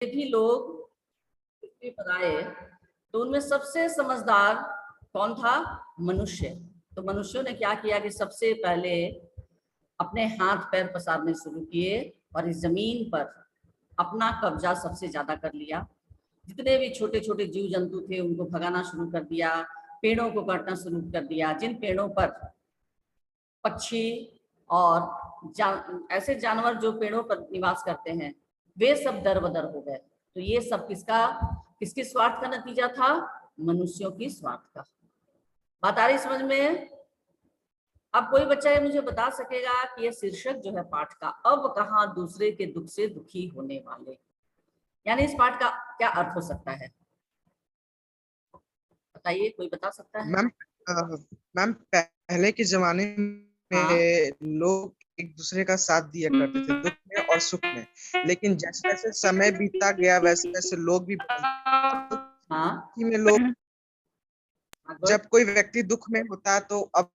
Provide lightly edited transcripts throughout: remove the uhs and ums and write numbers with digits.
भी लोग पृथ्वी पर आए तो उनमें सबसे समझदार कौन था? मनुष्य। तो मनुष्यों ने क्या किया कि सबसे पहले अपने हाथ पैर पसारने शुरू किए और इस जमीन पर अपना कब्जा सबसे ज्यादा कर लिया। जितने भी छोटे छोटे जीव जंतु थे उनको भगाना शुरू कर दिया, पेड़ों को काटना शुरू कर दिया। जिन पेड़ों पर पक्षी और ऐसे जानवर जो पेड़ों पर निवास करते हैं वे सब दरबदर हो गए। तो ये सब किसके स्वार्थ का नतीजा था? मनुष्यों की स्वार्थ का। बात आ रही समझ में? अब कोई बच्चा ये मुझे बता सकेगा कि ये शीर्षक जो है पाठ का, अब कहाँ दूसरे के दुख से दुखी होने वाले, यानी इस पाठ का क्या अर्थ हो सकता है? बताइए, कोई बता सकता है? मैम मैम पहले के जमाने हाँ में लोग एक दूसरे का साथ दिया करते थे दुख में और सुख में, लेकिन जैसे जैसे समय बीतता गया वैसे वैसे लोग भी बदलते। हाँ में लोग गुड। जब कोई व्यक्ति दुख में होता है तो अब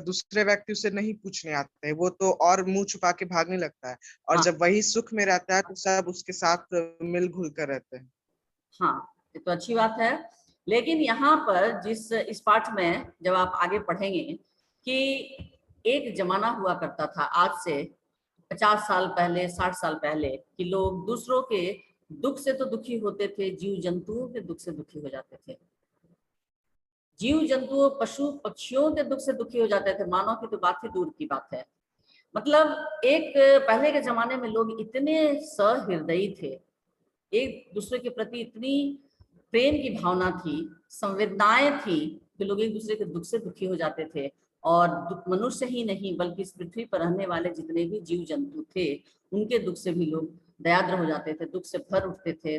दूसरे व्यक्ति उसे नहीं पूछने आते हैं, वो तो और मुंह छुपा के भागने लगता है। और हाँ जब वही सुख में रहता है तो सब उसके साथ मिलजुल कर रहते हैं। हाँ, ये तो अच्छी बात है। लेकिन यहाँ पर इस पाठ में जब आप आगे पढ़ेंगे कि एक जमाना हुआ करता था आज से 50 साल पहले, 60 साल पहले, कि लोग दूसरों के दुख से तो दुखी होते थे, जीव जंतुओं के दुख से दुखी हो जाते थे। जीव जंतुओं, पशु पक्षियों के दुख से दुखी हो जाते थे, मानव की तो बात ही दूर की बात है। मतलब एक पहले के जमाने में लोग इतने सहृदयी थे, एक दूसरे के प्रति इतनी प्रेम की भावना थी, संवेदनाएं थी कि लोग एक दूसरे के दुख से दुखी हो जाते थे। और मनुष्य ही नहीं बल्कि इस पृथ्वी पर रहने वाले जितने भी जीव जंतु थे उनके दुख से भी लोग दयाद्र हो जाते थे, दुख से भर उठते थे,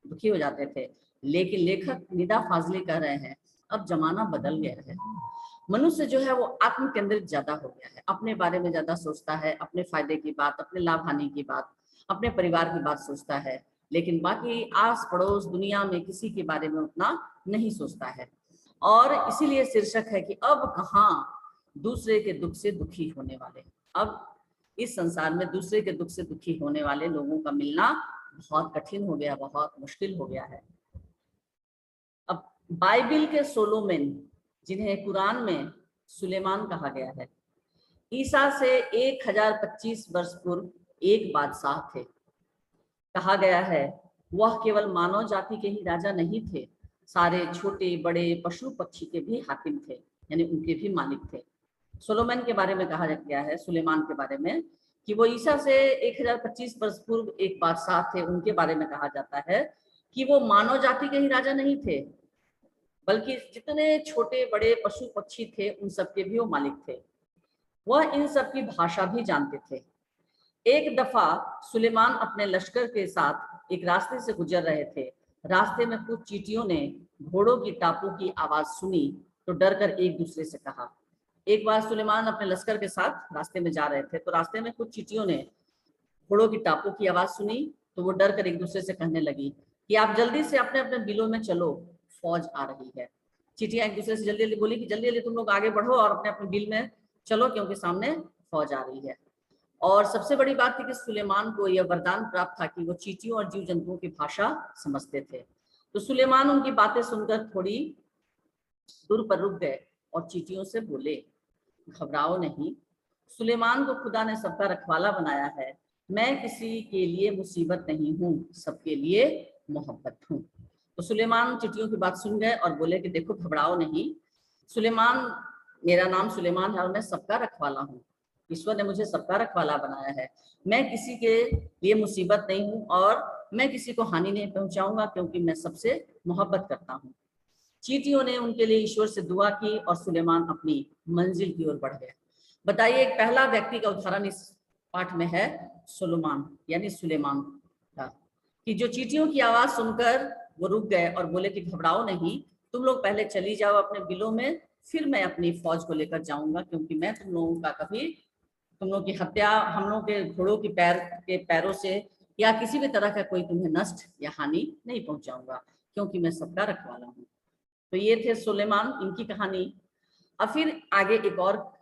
दुखी हो जाते थे। लेकिन लेखक निदा फाजली कह रहे हैं अब जमाना बदल गया है। मनुष्य जो है वो आत्म केंद्रित ज्यादा हो गया है, अपने बारे में ज्यादा सोचता है, अपने फायदे की बात, अपने लाभ हानि की बात, अपने परिवार की बात सोचता है, लेकिन बाकी आस पड़ोस दुनिया में किसी के बारे में उतना नहीं सोचता है। और इसीलिए शीर्षक है कि अब कहाँ दूसरे के दुख से दुखी होने वाले। अब इस संसार में दूसरे के दुख से दुखी होने वाले लोगों का मिलना बहुत कठिन हो गया, बहुत मुश्किल हो गया है। अब बाइबिल के सोलोमन, जिन्हें कुरान में सुलेमान कहा गया है, ईसा से 1025 वर्ष पूर्व एक बादशाह थे। कहा गया है वह केवल मानव जाति के ही राजा नहीं थे, सारे छोटे बड़े पशु पक्षी के भी हाकिम थे, यानी उनके भी मालिक थे। सोलोमन के बारे में कहा गया है, सुलेमान के बारे में, कि वो ईसा से 1025 वर्ष पूर्व एक बादशाह थे। उनके बारे में कहा जाता है कि वो मानव जाति के ही राजा नहीं थे बल्कि जितने छोटे बड़े पशु पक्षी थे उन सबके भी वो मालिक थे। वह इन सब की भाषा भी जानते थे। एक दफा सुलेमान अपने लश्कर के साथ एक रास्ते से गुजर रहे थे। रास्ते में कुछ चींटियों ने घोड़ों की टापों की आवाज सुनी तो डर कर एक दूसरे से कहा। एक बार सुलेमान अपने लश्कर के साथ रास्ते में जा रहे थे तो रास्ते में कुछ चींटियों ने घोड़ों की टापों की आवाज सुनी तो वो डर कर एक दूसरे से कहने लगी कि आप जल्दी से अपने अपने बिलों में चलो, फौज आ रही है। चींटियां एक दूसरे से जल्दी जल्दी बोली कि जल्दी जल्दी तुम लोग आगे बढ़ो और अपने अपने बिल में चलो क्योंकि सामने फौज आ रही है। और सबसे बड़ी बात थी कि सुलेमान को यह वरदान प्राप्त था कि वो चींटियों और जीव जंतुओं की भाषा समझते थे। तो सुलेमान उनकी बातें सुनकर थोड़ी दूर पर रुक गए और चींटियों से बोले, घबराओ नहीं, सुलेमान को खुदा ने सबका रखवाला बनाया है। मैं किसी के लिए मुसीबत नहीं हूँ, सबके लिए मोहब्बत हूँ। तो सुलेमान चिट्ठियों की बात सुन गए और बोले कि देखो घबराओ नहीं, सुलेमान, मेरा नाम सुलेमान है और मैं सबका रखवाला हूँ। ईश्वर ने मुझे सबका रखवाला बनाया है। मैं किसी के लिए मुसीबत नहीं हूँ और मैं किसी को हानि नहीं पहुंचाऊंगा क्योंकि मैं सबसे मोहब्बत करता हूँ। चींटियों ने उनके लिए ईश्वर से दुआ की और सुलेमान अपनी मंजिल की ओर बढ़ गए। बताइए, एक पहला व्यक्ति का उदाहरण इस पाठ में है सुलेमान यानी सुलेमान का, कि जो चींटियों की आवाज सुनकर वो रुक गए और बोले कि घबराओ नहीं, तुम लोग पहले चली जाओ अपने बिलों में, फिर मैं अपनी फौज को लेकर जाऊंगा क्योंकि मैं तुम लोगों की हत्या, हम लोगों के घोड़ों के पैरों से या किसी भी तरह का कोई तुम्हें नष्ट या हानि नहीं पहुंचाऊंगा क्योंकि मैं सबका रखवाला हूँ। तो ये थे सुलेमान, इनकी कहानी। अब फिर आगे एक और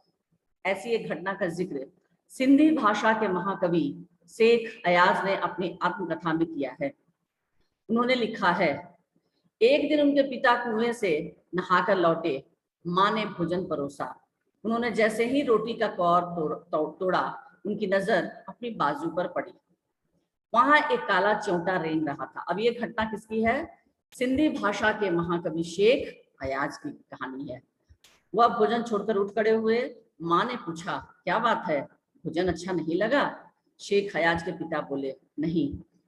ऐसी एक घटना का जिक्र सिंधी भाषा के महाकवि शेख अयाज ने अपनी आत्मकथा में किया है। उन्होंने लिखा है, एक दिन उनके पिता कुएं से नहाकर लौटे, माँ ने भोजन परोसा। उन्होंने जैसे ही रोटी का कौर तोड़ा, उनकी नजर अपनी बाजू पर पड़ी। वहां एक काला च्योंटा रेंग रहा था। अब ये घटना किसकी है? सिंधी भाषा के महाकवि शेख हयाज की कहानी है। वह भोजन छोड़कर उठ खड़े हुए। माँ ने पूछा, क्या बात है, भोजन अच्छा नहीं लगा? शेख हयाज के पिता बोले, नहीं,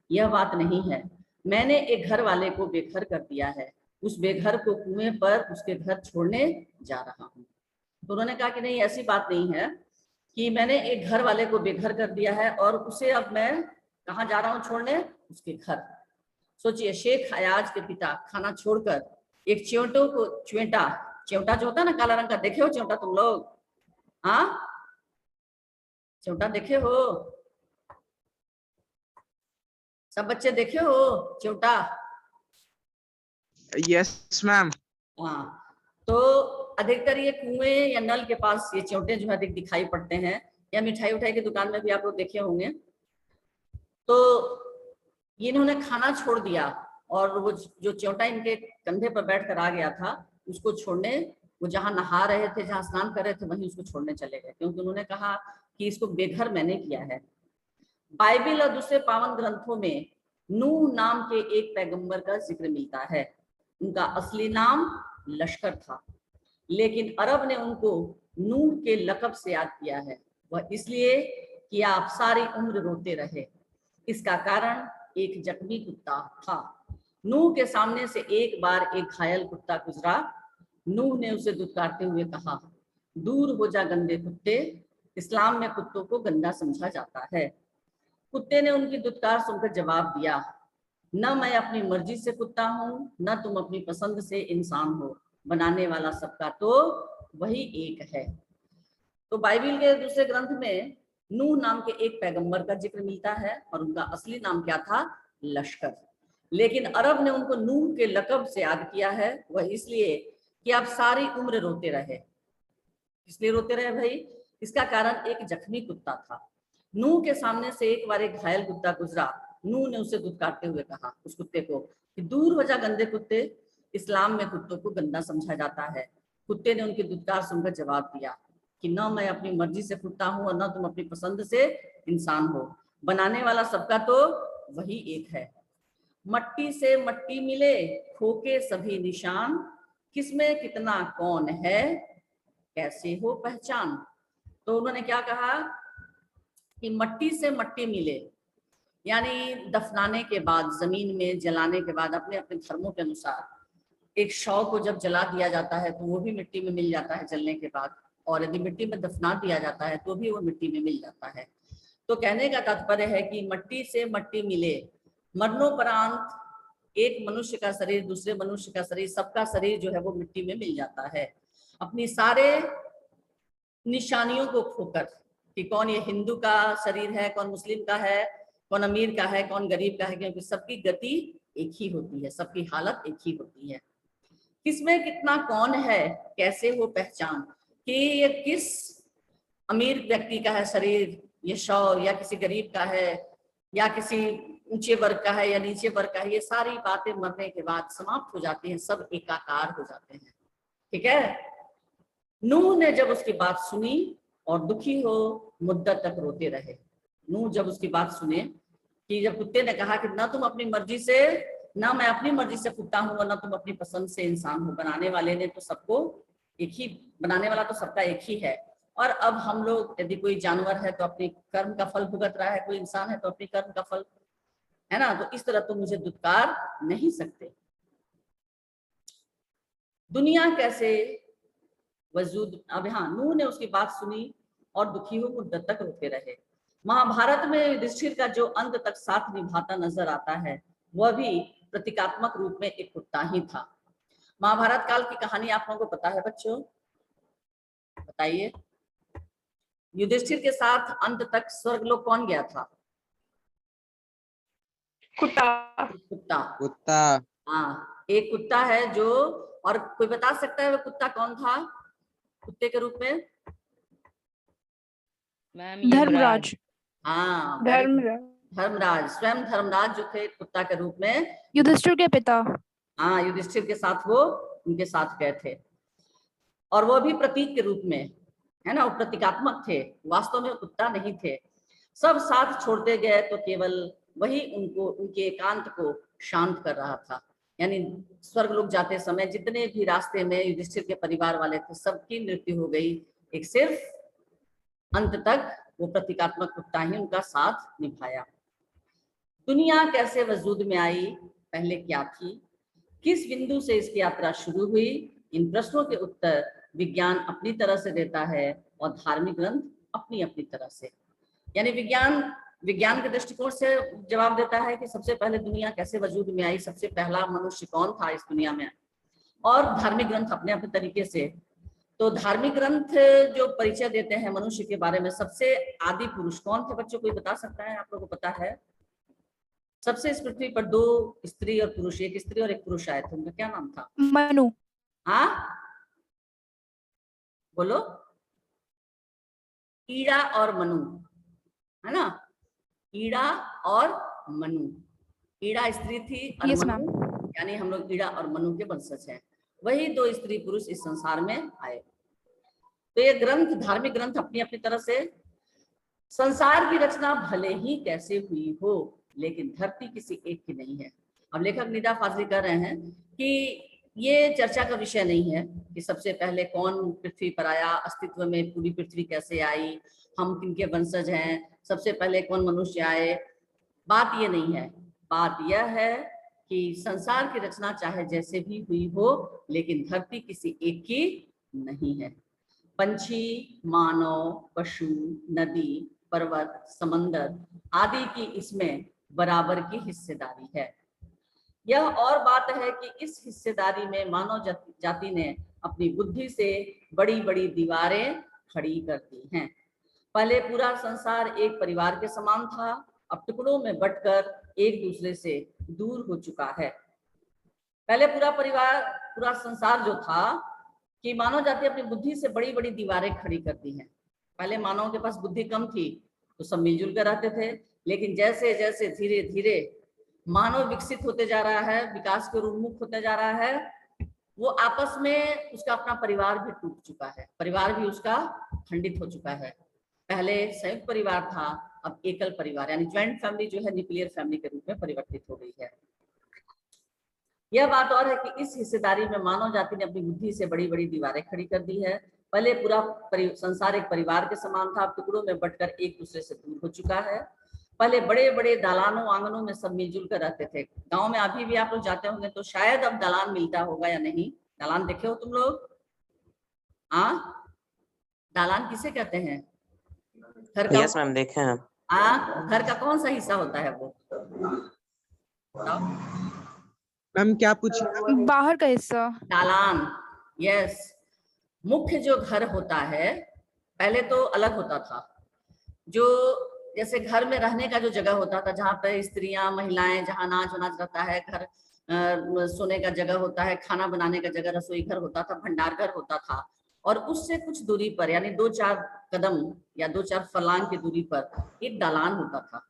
यह बात नहीं है। मैंने एक घर वाले को बेघर कर दिया है। उस बेघर को कुएं पर उसके घर छोड़ने जा रहा हूँ। तो उन्होंने कहा कि नहीं, ऐसी बात नहीं है कि मैंने एक घर वाले को बेघर कर दिया है और उसे अब मैं कहाँ जा रहा हूँ छोड़ने? उसके घर। सोचिए, शेख हयाज के पिता खाना छोड़कर एक च्योंटा जो होता है ना काला रंग का, देखे हो च्योंटा तुम लोग? हाँ, च्योंटा देखे हो? सब बच्चे देखे हो च्योंटा? Yes ma'am. हाँ, तो अधिकतर ये कुएं या नल के पास ये च्योंटे जो है अधिक दिखाई पड़ते हैं, या मिठाई उठाई की दुकान में भी आप लोग देखे होंगे। तो इन्होंने खाना छोड़ दिया और वो जो च्योंटा इनके कंधे पर बैठ कर आ गया था, उसको छोड़ने, वो जहां नहा रहे थे, जहां स्नान कर रहे थे, वहीं उसको छोड़ने चले गए, क्योंकि उन्होंने कहा कि इसको बेघर मैंने किया है। बाइबिल और दूसरे पावन ग्रंथों में नूह नाम के एक पैगंबर का जिक्र मिलता है। उनका असली नाम लश्कर था, लेकिन अरब ने उनको नूह के लक़ब से याद किया है। वह इसलिए कि आप सारी उम्र रोते रहे। इसका कारण एक जख्मी कुत्ता था। नूह के सामने से एक बार एक घायल कुत्ता गुजरा। नूह ने उसे दुत्कारते हुए कहा, दूर हो जा गंदे कुत्ते। इस्लाम में कुत्तों को गंदा समझा जाता है। कुत्ते ने उनकी दुत्कार सुनकर जवाब दिया, न मैं अपनी मर्जी से कुत्ता हूँ, न तुम अपनी पसंद से इंसान हो। बनाने वाला सबका तो वही एक है। तो बाइबिल के दूसरे ग्रंथ में नूह नाम के एक पैगंबर का जिक्र मिलता है और उनका असली नाम क्या था? लश्कर। लेकिन अरब ने उनको नूह के लक़ब से याद किया है। वह इसलिए कि आप सारी उम्र रोते रहे। इसलिए रोते रहे भाई, इसका कारण एक जख्मी कुत्ता था। नूह के सामने से एक बार एक घायल कुत्ता गुजरा। नूह ने उसे दुत्कारते हुए कहा, उस कुत्ते को, कि दूर हो जा गंदे कुत्ते। इस्लाम में कुत्तों को गंदा समझा जाता है। कुत्ते ने उनकी दुत्कार सुनकर जवाब दिया कि न मैं अपनी मर्जी से कुत्ता हूं और न तुम अपनी पसंद से इंसान हो। बनाने वाला सबका तो वही एक है। मट्टी से मट्टी मिले, खोके सभी निशान। किसमें कितना कौन है, कैसे हो पहचान। तो उन्होंने क्या कहा कि मट्टी से मट्टी मिले, यानी दफनाने के बाद, जमीन में जलाने के बाद, अपने अपने धर्मों के अनुसार एक शव को जब जला दिया जाता है तो वो भी मिट्टी में मिल जाता है जलने के बाद, और यदि मिट्टी में दफना दिया जाता है तो भी वो मिट्टी में मिल जाता है। तो कहने का तात्पर्य है कि मट्टी से मट्टी मिले, मरणोपरांत एक मनुष्य का शरीर दूसरे मनुष्य का शरीर, सबका शरीर जो है वो मिट्टी में मिल जाता है। अपनी सारे निशानियों को खोकर कि कौन ये हिंदू का शरीर है, कौन मुस्लिम का है, कौन अमीर का है, कौन गरीब का है, क्योंकि सबकी गति एक ही होती है, सबकी हालत एक ही होती है। किसमें कितना कौन है, कैसे हो पहचान, कि ये किस अमीर व्यक्ति का है शरीर, ये शव, या किसी गरीब का है, या किसी ऊंचे वर्ग का है या नीचे वर्ग का है, ये सारी बातें मरने के बाद समाप्त हो जाती हैं, सब एकाकार हो जाते हैं। ठीक है। नूह ने जब उसकी बात सुनी और दुखी हो मुद्दत तक रोते रहे। नूह जब उसकी बात सुने कि जब कुत्ते ने कहा कि ना तुम अपनी मर्जी से, ना मैं अपनी मर्जी से कुत्ता हूं और ना तुम अपनी पसंद से इंसान हो, बनाने वाले ने तो सबको एक ही, बनाने वाला तो सबका एक ही है। और अब हम लोग, यदि कोई जानवर है तो अपने कर्म का फल भुगत रहा है, कोई इंसान है तो अपने कर्म का फल, है ना। तो इस तरह तुम मुझे दुत्कार नहीं सकते। दुनिया कैसे वजूद। अब हाँ, नूह ने उसकी बात सुनी और दुखी हो मुद्दत तक रोते रहे। महाभारत में युधिष्ठिर का जो अंत तक साथ निभाता नजर आता है, वह भी प्रतीकात्मक रूप में एक कुत्ता ही था। महाभारत काल की कहानी आप लोगों को पता है बच्चों? बताइए, युधिष्ठिर के साथ अंत तक स्वर्गलोक कौन गया था? कुत्ता। कुत्ता। कुत्ता। हाँ, एक कुत्ता है जो, और कोई बता सकता है वो कुत्ता कौन था कुत्ते के रूप में? मैम धर्मराज। हाँ, धर्मराज। धर्मराज, स्वयं धर्मराज जो थे कुत्ता के रूप में, युधिष्ठिर के पिता। हाँ, युधिष्ठिर के साथ वो उनके साथ गए थे, और वो भी प्रतीक के रूप में, है ना, वो प्रतीकात्मक थे, वास्तव में कुत्ता नहीं थे। सब साथ छोड़ते गए तो केवल वही उनको, उनके एकांत को शांत कर रहा था। यानी स्वर्ग लोग जाते समय जितने भी रास्ते में युधिष्ठिर के परिवार वाले थे, सबकी मृत्यु हो गई, एक सिर्फ अंत तक वो प्रतीकात्मक कुत्ता ही उनका साथ निभाया। दुनिया कैसे वजूद में आई, पहले क्या थी, किस बिंदु से इसकी यात्रा शुरू हुई, इन प्रश्नों के उत्तर विज्ञान अपनी तरह से देता है और धार्मिक ग्रंथ अपनी अपनी तरह से। यानी विज्ञान के दृष्टिकोण से जवाब देता है कि सबसे पहले दुनिया कैसे वजूद में आई, सबसे पहला मनुष्य कौन था इस दुनिया में, और धार्मिक ग्रंथ अपने अपने तरीके से। तो धार्मिक ग्रंथ जो परिचय देते हैं मनुष्य के बारे में, सबसे आदि पुरुष कौन थे बच्चों, कोई बता सकता है, आप लोगों को पता है? सबसे इस पृथ्वी पर दो स्त्री और पुरुष, एक स्त्री और एक पुरुष आए थे, उनका क्या नाम था? मनु। हाँ बोलो। ईड़ा और मनु, है ना, ईड़ा और मनु। ईड़ा स्त्री थी और Yes, मनु, यानी हम लोग ईड़ा और मनु के वंशज हैं। वही दो स्त्री पुरुष इस संसार में आए। तो ये ग्रंथ, धार्मिक ग्रंथ अपनी अपनी तरह से, संसार की रचना भले ही कैसे हुई हो, लेकिन धरती किसी एक की नहीं है। अब लेखक निदा फाजली कर रहे हैं कि ये चर्चा का विषय नहीं है कि सबसे पहले कौन पृथ्वी पर आया, अस्तित्व में पूरी पृथ्वी कैसे आई, हम किनके वंशज हैं, सबसे पहले कौन मनुष्य आए। बात ये नहीं है, बात यह है कि संसार की रचना चाहे जैसे भी हुई हो, लेकिन धरती किसी एक की नहीं है। पंछी, मानव, पशु, नदी, पर्वत, समंदर आदि की इसमें बराबर की हिस्सेदारी है। यह और बात है कि इस हिस्सेदारी में मानव जाति ने अपनी बुद्धि से बड़ी बड़ी दीवारें खड़ी कर दी हैं। पहले पूरा संसार एक परिवार के समान था, अब टुकड़ों में बंटकर एक दूसरे से दूर हो चुका है। पहले पूरा परिवार, पूरा संसार जो था कि मानव जाति अपनी बुद्धि से बड़ी बड़ी दीवारें खड़ी कर दी हैं। पहले मानव के पास बुद्धि कम थी तो सब मिलजुल कर रहते थे, लेकिन जैसे जैसे धीरे धीरे मानव विकसित होते जा रहा है, विकास के उन्मुख होते जा रहा है, वो आपस में उसका अपना परिवार भी टूट चुका है, परिवार भी उसका खंडित हो चुका है। पहले संयुक्त परिवार था, अब एकल परिवार यानी ज्वाइंट फैमिली जो है न्यूक्लियर फैमिली के रूप में परिवर्तित हो गई है। यह बात और है कि इस हिस्सेदारी में मानव जाति ने अपनी बुद्धि से बड़ी बड़ी दीवारें खड़ी कर दी है। पहले पूरा संसार एक परिवार के समान था, अब टुकड़ों में बंटकर एक दूसरे से दूर हो चुका है। पहले बड़े बड़े दालानों आंगनों में सब मिलजुल कर रहते थे। गांव में अभी भी आप लोग जाते होंगे तो शायद अब दालान मिलता होगा या नहीं, दालान देखे हो तुम लोग? हाँ, दालान किसे कहते हैं? घर का? यस मैम, देखे हैं। हाँ, घर का कौन सा हिस्सा होता है वो? बताओ मैम क्या पूछिए? बाहर का हिस्सा। दालान, यस। मुख्य जो घर होता है पहले तो अलग होता था, जो जैसे घर में रहने का जो जगह होता था, जहाँ पर स्त्रियां महिलाएं, जहाँ नाच वनाच रहता है, घर सोने का जगह होता है, खाना बनाने का जगह रसोई घर होता था, भंडार घर होता था, और उससे कुछ दूरी पर यानी 2-4 कदम या 2-4 फरलांग की दूरी पर एक दालान होता था।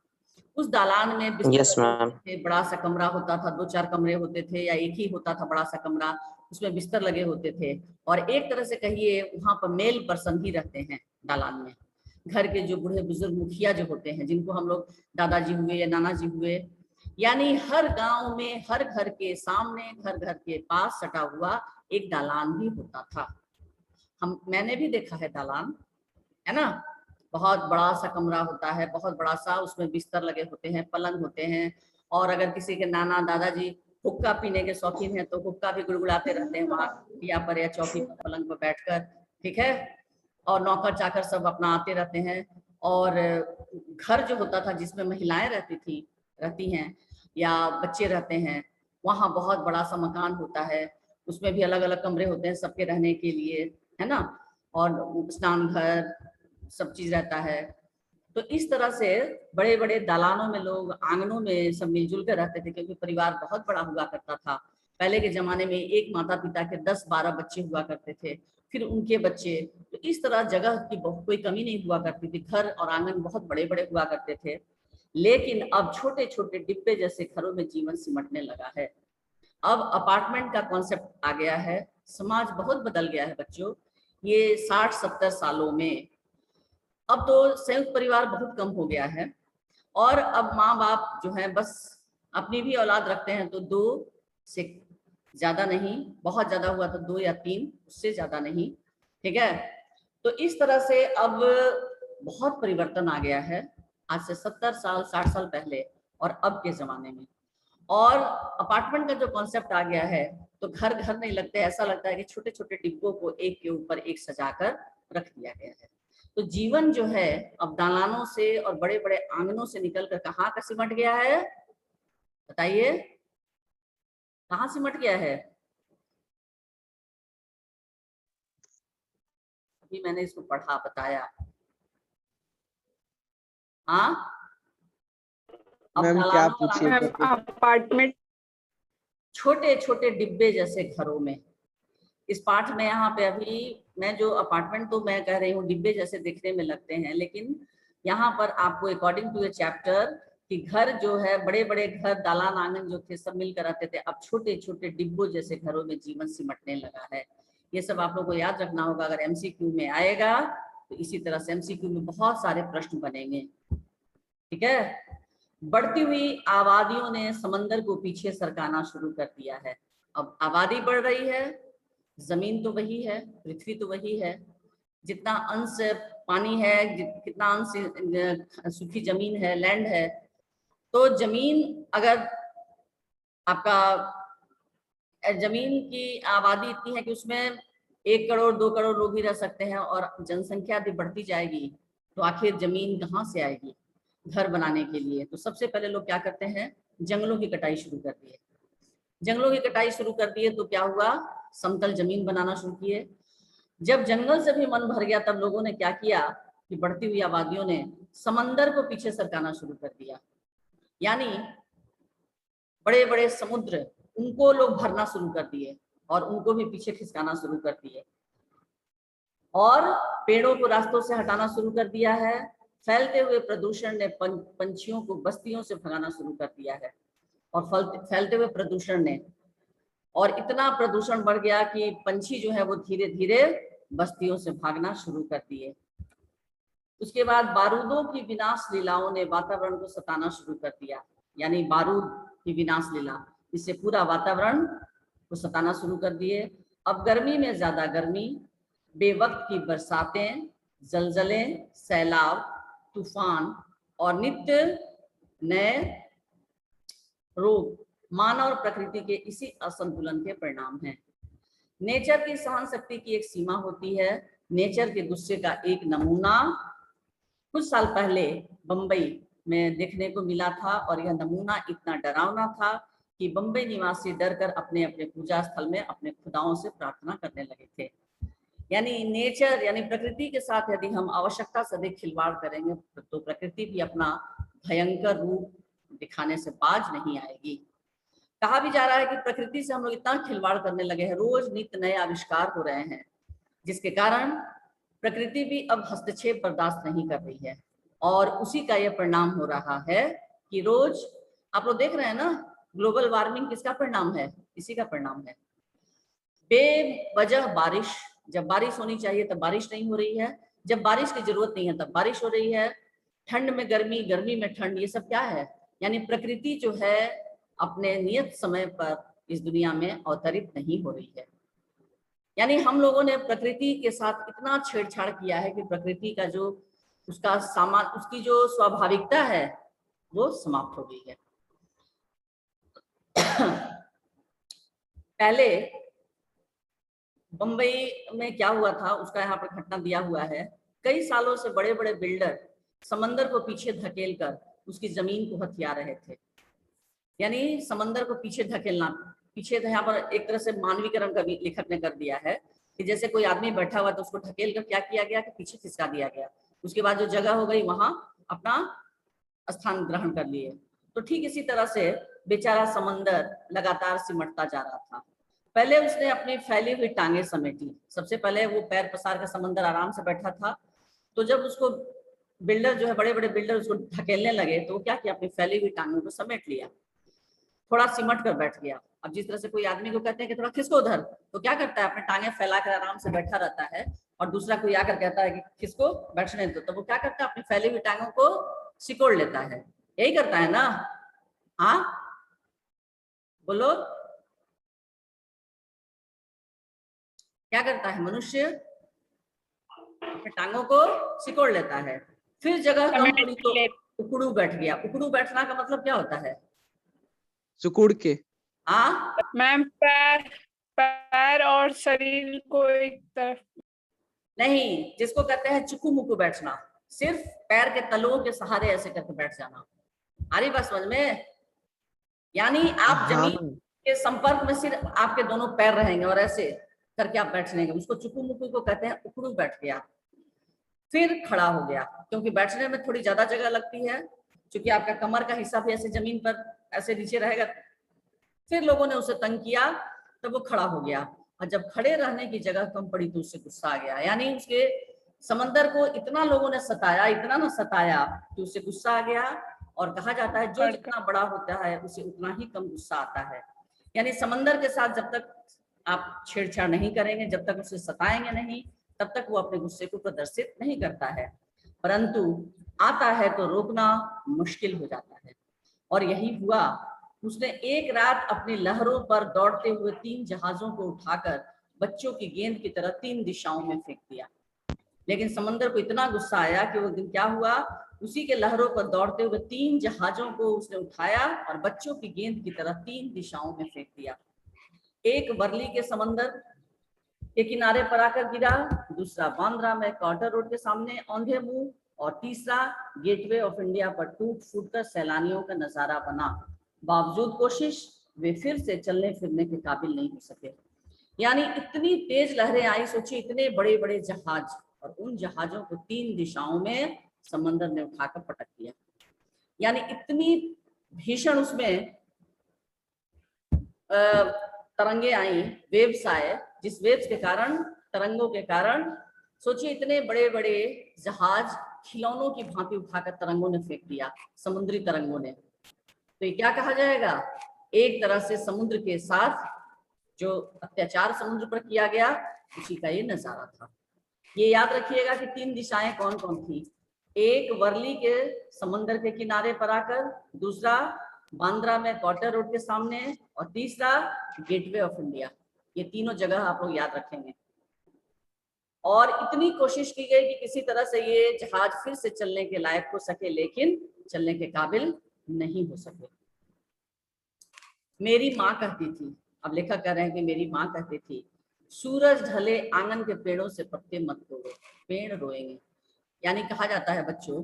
उस दालान में यस मैम, बड़ा सा कमरा होता था, 2-4 कमरे होते थे या एक ही होता था बड़ा सा कमरा, उसमें बिस्तर लगे होते थे, और एक तरह से कहिए वहां पर मेल पर्सन ही रहते हैं दालान में। घर के जो बूढ़े बुजुर्ग मुखिया जो होते हैं, जिनको हम लोग दादाजी हुए या नाना जी हुए, यानी हर गांव में हर घर के सामने, घर घर के पास सटा हुआ एक दालान भी होता था। मैंने भी देखा है दालान, है ना, बहुत बड़ा सा कमरा होता है, बहुत बड़ा सा, उसमें बिस्तर लगे होते हैं, पलंग होते हैं, और अगर किसी के नाना दादाजी हुक्का पीने के शौकीन हैं तो हुक्का भी गुड़गुड़ाते रहते हैं वहां पिया पर या चौकी पर पलंग पर बैठकर, ठीक है। और नौकर चाकर सब अपना आते रहते हैं। और घर जो होता था जिसमें महिलाएं रहती हैं या बच्चे रहते हैं, वहाँ बहुत बड़ा सा मकान होता है, उसमें भी अलग अलग कमरे होते हैं सबके रहने के लिए, है ना, और स्नान घर सब चीज रहता है। तो इस तरह से बड़े बड़े दालानों में लोग आंगनों में सब मिलजुल कर रहते थे, क्योंकि परिवार बहुत बड़ा हुआ करता था। पहले के जमाने में एक माता पिता के 10-12 बच्चे हुआ करते थे, फिर उनके बच्चे, तो इस तरह जगह की कोई कमी नहीं हुआ करती थी, घर और आंगन बहुत बड़े बड़े हुआ करते थे। लेकिन अब छोटे छोटे डिब्बे जैसे घरों में जीवन सिमटने लगा है। अब अपार्टमेंट का कॉन्सेप्ट आ गया है। समाज बहुत बदल गया है बच्चों, ये 60-70 सालों में। अब तो संयुक्त परिवार बहुत कम हो गया है और अब माँ बाप जो है बस अपनी भी औलाद रखते हैं तो 2 से ज्यादा नहीं, बहुत ज्यादा हुआ तो 2 या 3, उससे ज्यादा नहीं, ठीक है। तो इस तरह से अब बहुत परिवर्तन आ गया है आज से 70 साल 60 साल पहले और अब के जमाने में। और अपार्टमेंट का जो कॉन्सेप्ट आ गया है तो घर घर नहीं लगते, ऐसा लगता है कि छोटे छोटे डिब्बों को एक के ऊपर एक सजाकर रख दिया गया है। तो जीवन जो है अब दालानों से और बड़े बड़े आंगनों से निकलकर कहाँ का सिमट गया है, बताइए कहाँ सिमट गया है। अभी मैंने इसको पढ़ा, बताया। हाँ, अब मैम क्या दालानों और पूछिए आंगनों, तो अपार्टमेंट छोटे छोटे डिब्बे जैसे घरों में। इस पाठ में यहाँ पे अभी मैं जो अपार्टमेंट तो मैं कह रही हूँ डिब्बे जैसे दिखने में लगते हैं, लेकिन यहाँ पर आपको अकॉर्डिंग टू ए चैप्टर कि घर जो है, बड़े बड़े घर दालान आंगन जो थे सब मिलकर रहते थे, अब छोटे छोटे डिब्बों जैसे घरों में जीवन सिमटने लगा है। ये सब आप लोगों को याद रखना होगा, अगर एमसीक्यू में आएगा तो इसी तरह से एमसीक्यू में बहुत सारे प्रश्न बनेंगे, ठीक है। बढ़ती हुई आबादियों ने समंदर को पीछे सरकाना शुरू कर दिया है। अब आबादी बढ़ रही है, जमीन तो वही है, पृथ्वी तो वही है, जितना अंश पानी है, कितना अंश सूखी जमीन है, लैंड है। तो जमीन, अगर आपका जमीन की आबादी इतनी है कि उसमें 1 करोड़ 2 करोड़ लोग ही रह सकते हैं और जनसंख्या भी बढ़ती जाएगी, तो आखिर जमीन कहाँ से आएगी घर बनाने के लिए। तो सबसे पहले लोग क्या करते हैं, जंगलों की कटाई शुरू कर दिए। जंगलों की कटाई शुरू कर दिए तो क्या हुआ, समतल जमीन बनाना शुरू किए। जब जंगल से भी मन भर गया तब लोगों ने क्या किया कि बढ़ती हुई आबादियों ने समंदर को पीछे सरकाना शुरू कर दिया, यानी बड़े बड़े समुद्र, उनको लोग भरना शुरू कर दिए और उनको भी पीछे खिसकाना शुरू कर दिए और पेड़ों को रास्तों से हटाना शुरू कर दिया है। फैलते हुए प्रदूषण ने पंछियों को बस्तियों से भगाना शुरू कर दिया है और फैलते हुए प्रदूषण ने, और इतना प्रदूषण बढ़ गया कि पंछी जो है वो धीरे धीरे बस्तियों से भागना शुरू कर दिए। उसके बाद बारूदों की विनाश लीलाओं ने वातावरण को सताना शुरू कर दिया, यानी बारूद की विनाश लीला, इससे पूरा वातावरण को सताना शुरू कर दिए। अब गर्मी में ज्यादा गर्मी, बेवक्त की बरसातें, जलजले, सैलाब, तूफान और नित्य नए रोग मानव और प्रकृति के इसी असंतुलन के परिणाम हैं। नेचर की सहन शक्ति की एक सीमा होती है। नेचर के गुस्से का एक नमूना कुछ साल पहले बंबई में देखने को मिला था और यह नमूना इतना डरावना था कि बंबई निवासी डरकर अपने अपने पूजा स्थल में अपने खुदाओं से प्रार्थना करने लगे थे। यानी नेचर यानी प्रकृति के साथ यदि हम आवश्यकता से अधिक खिलवाड़ करेंगे तो प्रकृति भी अपना भयंकर रूप दिखाने से बाज नहीं आएगी। कहा भी जा रहा है कि प्रकृति से हम लोग इतना खिलवाड़ करने लगे हैं, रोज नित्य नए आविष्कार हो रहे हैं, जिसके कारण प्रकृति भी अब हस्तक्षेप बर्दाश्त नहीं कर रही है और उसी का यह परिणाम हो रहा है कि रोज आप लोग देख रहे हैं ना, ग्लोबल वार्मिंग किसका परिणाम है, इसी का परिणाम है। बेवजह बारिश, जब बारिश होनी चाहिए तब बारिश नहीं हो रही है, जब बारिश की जरूरत नहीं है तब बारिश हो रही है, ठंड में गर्मी, गर्मी में ठंड, ये सब क्या है, यानी प्रकृति जो है अपने नियत समय पर इस दुनिया में अवतरित नहीं हो रही है। यानी हम लोगों ने प्रकृति के साथ इतना छेड़छाड़ किया है कि प्रकृति का जो उसका सामान, उसकी जो स्वाभाविकता है वो समाप्त हो गई है। पहले बंबई में क्या हुआ था उसका यहाँ पर घटना दिया हुआ है। कई सालों से बड़े बड़े बिल्डर समंदर को पीछे धकेलकर उसकी जमीन को हथिया रहे थे, यानी समंदर को पीछे धकेलना, पीछे यहाँ पर एक तरह से मानवीकरण का भी लेखक ने कर दिया है कि जैसे कोई आदमी बैठा हुआ तो उसको ढकेल कर क्या किया गया कि पीछे खिसका दिया गया, उसके बाद जो जगह हो गई वहां अपना स्थान ग्रहण कर लिए। तो ठीक इसी तरह से बेचारा समंदर लगातार सिमटता जा रहा था। पहले उसने अपनी फैली हुई टांगे समेटी, सबसे पहले वो पैर पसार कर समंदर आराम से बैठा था, तो जब उसको बिल्डर जो है, बड़े बड़े बिल्डर उसको ढकेलने लगे तो वो क्या किया, अपनी फैली हुई टांगों को समेट लिया, थोड़ा सिमट कर बैठ गया। अब जिस तरह से कोई आदमी को कहते हैं कि थोड़ा खिसको उधर, तो क्या करता है, अपने टांगे फैला कर आराम से बैठा रहता है, और दूसरा कोई आकर कहता है कि खिसको बैठने दो, तो वो क्या करता है, अपनी फैली हुई टांगों को सिकोड़ लेता है। यही करता है ना? हाँ बोलो, क्या करता है मनुष्य? अपने टांगों को सिकोड़ लेता है। फिर जगह कम पड़ी तो उकड़ू बैठ गया। उकड़ू बैठना का मतलब क्या होता है? सिकुड़ के। हाँ मैम पैर और शरीर को एक तरफ नहीं, जिसको कहते हैं चुकू मुकू बैठना, सिर्फ पैर के तलुओं के सहारे ऐसे करके बैठ जाना। आ रही बात समझ में? यानी आप हाँ जमीन के संपर्क में सिर्फ आपके दोनों पैर रहेंगे और ऐसे करके आप बैठने, उसको चुकू मुकू को कहते हैं उकड़ू बैठ गया। फिर खड़ा हो गया, क्योंकि बैठने में थोड़ी ज्यादा जगह लगती है, क्योंकि आपका कमर का हिस्सा भी ऐसे जमीन पर ऐसे नीचे रहेगा। फिर लोगों ने उसे तंग किया, तब वो खड़ा हो गया, और जब खड़े रहने की जगह कम पड़ी तो उससे गुस्सा आ गया। यानी उसके समंदर को इतना लोगों ने सताया, इतना ना सताया कि उससे गुस्सा आ गया। और कहा जाता है जो जितना बड़ा होता है उसे उतना ही कम गुस्सा आता है। यानी समंदर के साथ जब तक आप छेड़छाड़ नहीं करेंगे, जब तक उसे सताएंगे नहीं, तब तक वो अपने गुस्से को प्रदर्शित नहीं करता है, परंतु आता है तो रोकना मुश्किल हो जाता है। और यही हुआ। उसने एक रात अपनी लहरों पर दौड़ते हुए 3 जहाजों को उठाकर बच्चों की गेंद की तरह 3 दिशाओं में फेंक दिया। लेकिन समंदर को इतना गुस्सा आया कि वो दिन क्या हुआ, उसी के लहरों पर दौड़ते हुए 3 जहाजों को उसने उठाया और बच्चों की गेंद की तरह 3 दिशाओं में फेंक दिया। एक वर्ली के समंदर के किनारे पर आकर गिरा, दूसरा बांद्रा में क्वार्टर रोड के सामने औंधे मुंह, और तीसरा गेटवे ऑफ इंडिया पर टूट फूट कर सैलानियों का नजारा बना। बावजूद कोशिश वे फिर से चलने फिरने के काबिल नहीं हो सके। यानी इतनी तेज लहरें आई, सोचिए इतने बड़े बड़े जहाज, और उन जहाजों को 3 दिशाओं में समंदर ने उठाकर पटक दिया। यानी इतनी भीषण उसमें तरंगे आई, वेव्स आए, जिस वेव्स के कारण, तरंगों के कारण, सोचिए इतने बड़े बड़े जहाज खिलौनों की भांति उठाकर तरंगों ने फेंक दिया, समुद्री तरंगों ने। तो ये क्या कहा जाएगा, एक तरह से समुद्र के साथ जो अत्याचार समुद्र पर किया गया उसी का ये नजारा था। ये याद रखिएगा कि 3 दिशाएं कौन कौन थी। एक वर्ली के समंदर के किनारे पर आकर, दूसरा बांद्रा में क्वार्टर रोड के सामने, और तीसरा गेटवे ऑफ इंडिया। ये तीनों जगह आप लोग याद रखेंगे। और इतनी कोशिश की गई कि किसी तरह से ये जहाज फिर से चलने के लायक हो सके, लेकिन चलने के काबिल नहीं हो सके। मेरी माँ कहती थी, अब लेखक कह रहे हैं कि मेरी माँ कहती थी, सूरज ढले आंगन के पेड़ों से पत्ते मत तोड़ो, पेड़ रोएंगे। यानी कहा जाता है बच्चों,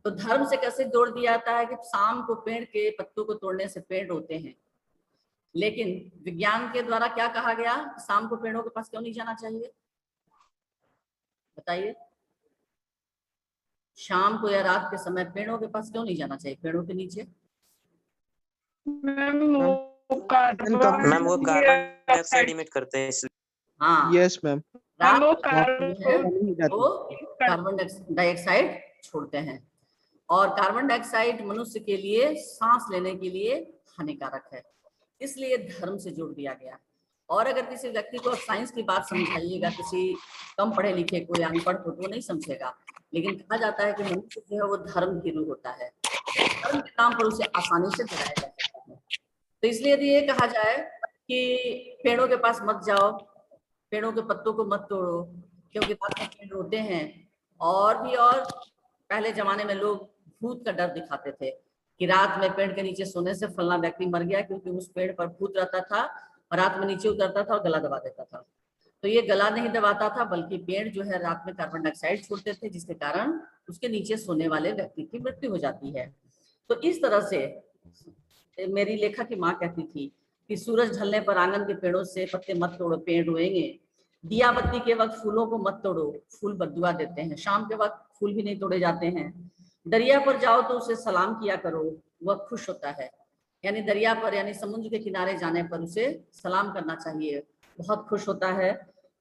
तो धर्म से कैसे जोड़ दिया जाता है कि शाम को पेड़ के पत्तों को तोड़ने से पेड़ रोते हैं, लेकिन विज्ञान के द्वारा क्या कहा गया, शाम को पेड़ों के पास क्यों नहीं जाना चाहिए, बताइए। शाम को या रात के समय पेड़ों के पास क्यों नहीं जाना चाहिए, पेड़ों के नीचे? मैम वो कार्बन डाइऑक्साइड इमिट करते हैं इसलिए। हाँ यस मैम। रात वो कार्बन डाइऑक्साइड छोड़ते हैं, और कार्बन डाइऑक्साइड मनुष्य के लिए सांस लेने के लिए हानिकारक है, इसलिए धर्म से जोड़ दिया गया। और अगर किसी व्यक्ति को साइंस की बात समझाइएगा, किसी कम पढ़े लिखे को या अनपढ़ को, तो नहीं समझेगा। लेकिन कहा जाता है कि मनुष्य जो है वो धर्म भीरू होता है, धर्म के नाम पर उसे आसानी से डराया जा सकता है। तो इसलिए यदि ये कहा जाए कि पेड़ों के पास मत जाओ, पेड़ों के पत्तों को मत तोड़ो, क्योंकि रात में पेड़ रोते हैं, और भी और पहले जमाने में लोग भूत का डर दिखाते थे कि रात में पेड़ के नीचे सोने से फलना व्यक्ति मर गया, क्योंकि उस पेड़ पर भूत रहता था और रात में नीचे उतरता था और गला दबा देता था। तो ये गला नहीं दबाता था, बल्कि पेड़ जो है रात में कार्बन डाइऑक्साइड छोड़ते थे, जिसके कारण उसके नीचे सोने वाले व्यक्ति की मृत्यु हो जाती है। तो इस तरह से मेरी लेखक की माँ कहती थी कि सूरज ढलने पर आंगन के पेड़ों से पत्ते मत तोड़ो, पेड़ रोएंगे। दिया बत्ती के वक्त फूलों को मत तोड़ो, फूल बददुआ देते हैं। शाम के वक्त फूल भी नहीं तोड़े जाते हैं। दरिया पर जाओ तो उसे सलाम किया करो, वह खुश होता है। यानी दरिया पर, यानी समुद्र के किनारे जाने पर उसे सलाम करना चाहिए, बहुत खुश होता है।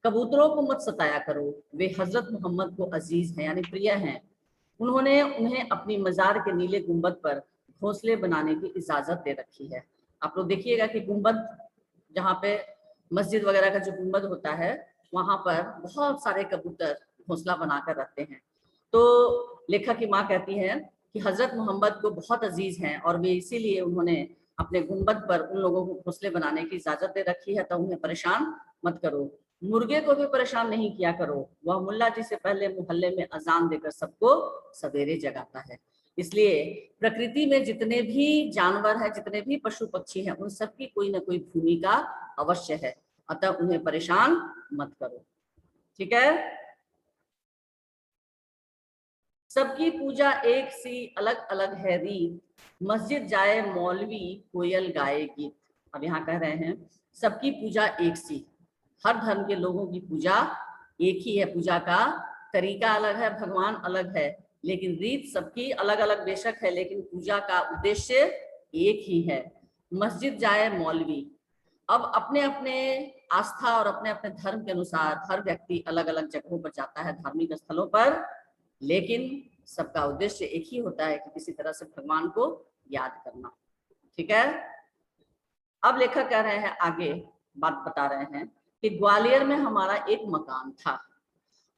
कबूतरों को मत सताया करो, वे हजरत मोहम्मद को अजीज हैं, यानी प्रिय हैं। उन्होंने उन्हें अपनी मजार के नीले गुंबद पर घोंसले बनाने की इजाजत दे रखी है। आप लोग देखिएगा कि गुंबद, जहाँ पे मस्जिद वगैरह का जो गुंबद होता है, वहां पर बहुत सारे कबूतर घोंसला बनाकर रखते हैं। तो लेखक की माँ कहती है कि हजरत मोहम्मद को बहुत अजीज हैं और वे इसीलिए उन्होंने अपने गुंबद पर उन लोगों को घोंसले बनाने की इजाजत दे रखी है, तो उन्हें परेशान मत करो। मुर्गे को भी परेशान नहीं किया करो, वह मुल्ला जी से पहले मोहल्ले में अजान देकर सबको सवेरे जगाता है। इसलिए प्रकृति में जितने भी जानवर हैं, जितने भी पशु पक्षी हैं, उन सबकी कोई ना कोई भूमिका अवश्य है, अतः उन्हें परेशान मत करो। ठीक है। सबकी पूजा एक सी अलग अलग है रीत, मस्जिद जाए मौलवी कोयल गाए गीत। अब यहाँ कह रहे हैं सबकी पूजा एक सी, हर धर्म के लोगों की पूजा एक ही है, पूजा का तरीका अलग है, भगवान अलग है, लेकिन रीत सबकी अलग अलग बेशक है, लेकिन पूजा का उद्देश्य एक ही है। मस्जिद जाए मौलवी, अब अपने अपने आस्था और अपने अपने धर्म के अनुसार हर व्यक्ति अलग अलग जगहों पर जाता है, धार्मिक स्थलों पर, लेकिन सबका उद्देश्य एक ही होता है कि किसी तरह से भगवान को याद करना। ठीक है। अब लेखक कह रहे हैं, आगे बात बता रहे हैं कि ग्वालियर में हमारा एक मकान था,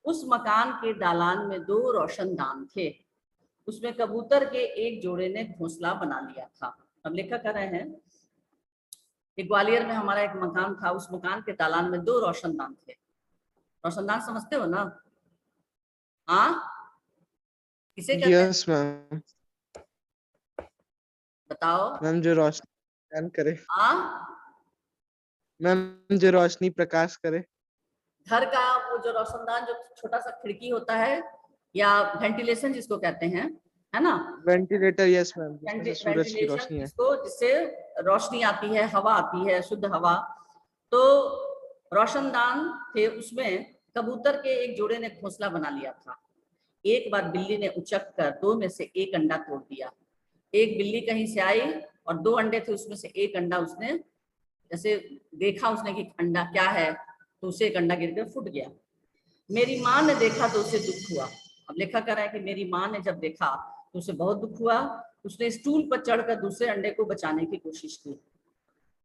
उस मकान के दालान में 2 रोशनदान थे, उसमें कबूतर के एक जोड़े ने घोंसला बना लिया था। अब लेखक कह रहे हैं कि ग्वालियर में हमारा एक मकान था, उस मकान के दालान में 2 रोशनदान थे। रोशनदान समझते हो ना? हाँ, किसे कहते हैं? Yes ma'am. बताओ। मैम जो रोशनी करे, हाँ, मैम जो रोशनी प्रकाश करे। घर का वो जो रोशनदान, जो छोटा सा खिड़की होता है, या वेंटिलेशन जिसको कहते हैं, है ना? वेंटिलेटर, यस मैम, जिसमें से सूरज की वेंटिलेशन, रोशनी है। जिससे रोशनी आती है, हवा आती है, शुद्ध हवा। तो रोशनदान थे, उसमें कबूतर के एक जोड़े ने घोंसला बना लिया था। एक बार बिल्ली ने उचक कर 2 में से 1 अंडा तोड़ दिया। एक बिल्ली कहीं से आई और 2 अंडे थे, उसमें से 1 अंडा उसने जैसे देखा उसने कि अंडा क्या है, तो उसे 1 अंडा गिरकर फूट गया। मेरी माँ ने देखा तो उसे दुख हुआ। अब लेखा कर रहा है कि मेरी माँ ने जब देखा तो उसे बहुत दुख हुआ। उसने स्टूल पर चढ़कर दूसरे अंडे को बचाने की कोशिश की,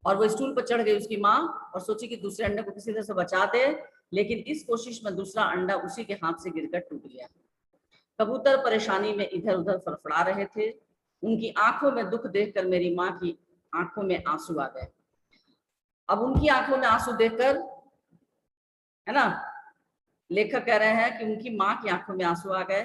और वो स्टूल पर चढ़ गई उसकी माँ और सोची कि दूसरे अंडे को किसी तरह से बचा दे, लेकिन इस कोशिश में दूसरा अंडा उसी के हाथ से गिरकर टूट गया। कबूतर परेशानी में इधर उधर फड़फड़ा रहे थे। उनकी आंखों में दुख देखकर मेरी माँ की आंखों में आंसू आ गए। अब उनकी आंखों में आंसू देखकर, है ना, लेखक कह रहे हैं कि उनकी माँ की आंखों में आंसू आ गए।